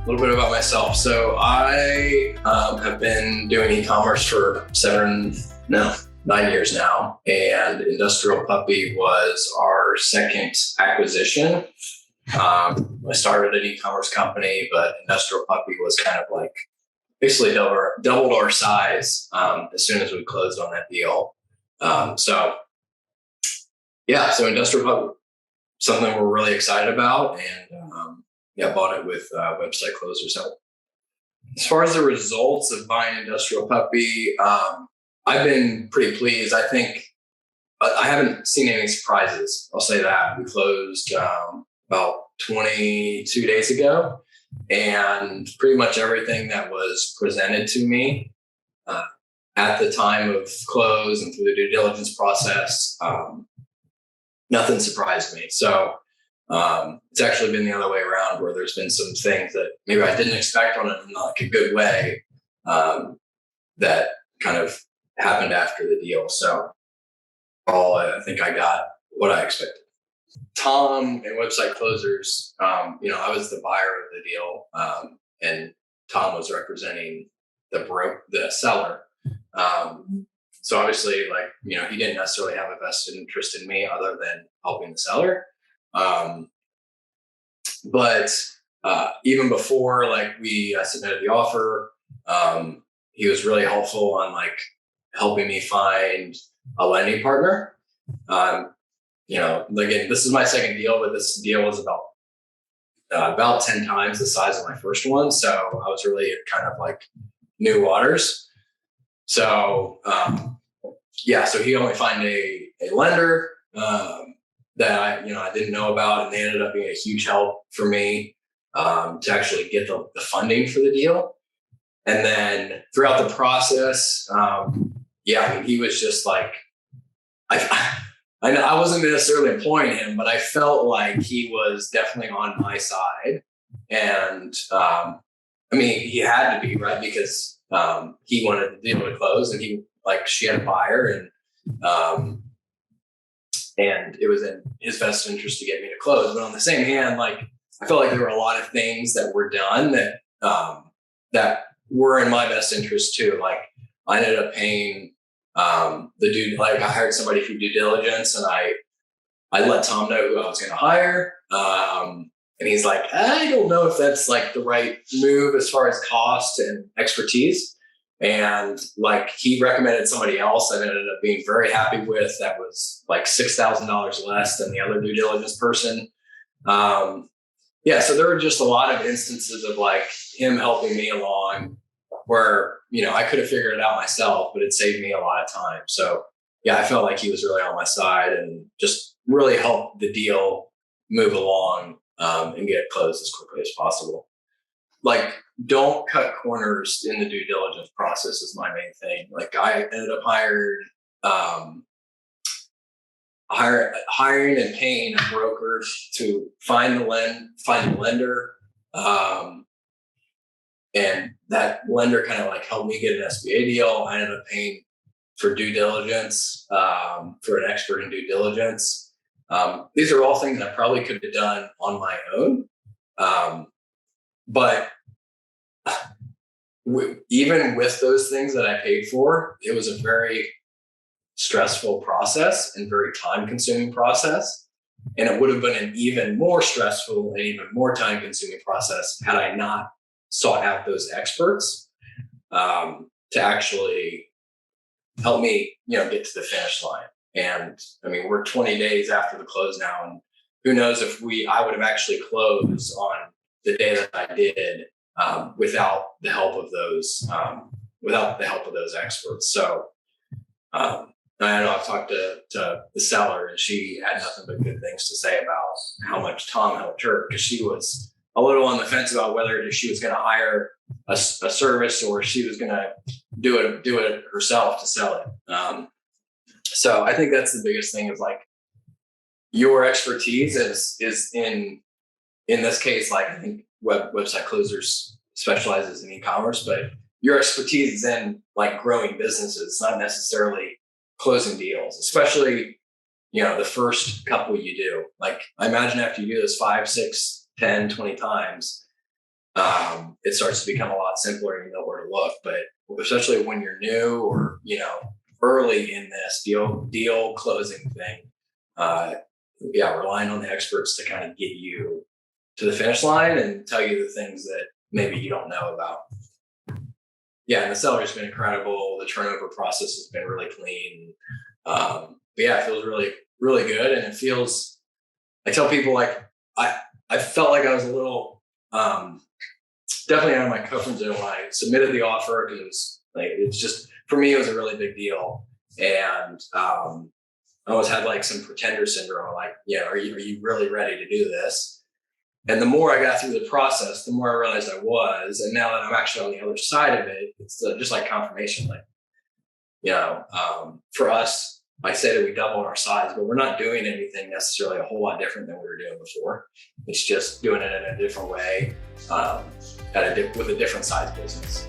A little bit about myself. So I have been doing e-commerce for 9 years now, and Industrial Puppy was our second acquisition. I started an e-commerce company, but Industrial Puppy was kind of like basically doubled our size as soon as we closed on that deal. So Industrial Puppy, something we're really excited about, and bought it with website closers help. As far as the results of buying Industrial Puppy, I've been pretty pleased. I think I haven't seen any surprises. I'll say that. We closed about 22 days ago, and pretty much everything that was presented to me at the time of close and through the due diligence process, nothing surprised me. So it's actually been the other way around, where there's been some things that maybe I didn't expect on a good way that kind of happened after the deal. So I think I got what I expected. Tom and Website Closers, I was the buyer of the deal, and Tom was representing the seller. So obviously, he didn't necessarily have a vested interest in me other than helping the seller. But even before we submitted the offer, he was really helpful on helping me find a lending partner. Again, this is my second deal, but this deal was about 10 times the size of my first one. So I was really kind of new waters. So so he helped me find a lender that I didn't know about, and they ended up being a huge help for me to actually get the funding for the deal. And then throughout the process, he was just I wasn't necessarily employing him, but I felt like he was definitely on my side. And he had to be, right? Because he wanted the deal to close, and she had a buyer, and it was in his best interest to get me to close. But on the same hand, I felt like there were a lot of things that were done that were in my best interest too. I ended up paying I hired somebody for due diligence, and I let Tom know who I was going to hire. And he's like, I don't know if that's the right move as far as cost and expertise. And he recommended somebody else I ended up being very happy with, that was $6,000 less than the other due diligence person. So there were just a lot of instances of him helping me along where, I could have figured it out myself, but it saved me a lot of time. So I felt like he was really on my side and just really helped the deal move along and get it closed as quickly as possible. Don't cut corners in the due diligence process is my main thing. I ended up hiring and paying a broker to find the lender. And that lender kind of helped me get an SBA deal. I ended up paying for due diligence, for an expert in due diligence. These are all things I probably could have done on my own. But even with those things that I paid for, it was a very stressful process and very time-consuming process. And it would have been an even more stressful and even more time-consuming process had I not sought out those experts to actually help me, get to the finish line. And we're 20 days after the close now, and who knows if I would have actually closed on the day that I did without the help of those experts. So I know I've talked to the seller, and she had nothing but good things to say about how much Tom helped her, because she was a little on the fence about whether she was going to hire a service or she was going to do it herself to sell it. So I think that's the biggest thing, is your expertise is in this case, I think Website Closers specializes in e-commerce, but your expertise is in growing businesses, not necessarily closing deals, especially, the first couple you do. I imagine after you do this 5, 6, 10, 20 times, it starts to become a lot simpler and you know where to look. But especially when you're new or, early in this deal closing thing, relying on the experts to kind of get you to the finish line and tell you the things that maybe you don't know about. Yeah, and the seller's been incredible. The turnover process has been really clean. It feels really, really good. And it feels, I tell people, like, I felt like I was a little, definitely out of my comfort zone when I submitted the offer, because it was like, it's just, for me, it was a really big deal. And I always had like some pretender syndrome, like, are you really ready to do this? And the more I got through the process, the more I realized I was. And now that I'm actually on the other side of it, it's just like confirmation. Like, for us, I say that we doubled our size, but we're not doing anything necessarily a whole lot different than we were doing before. It's just doing it in a different way, with a different size business.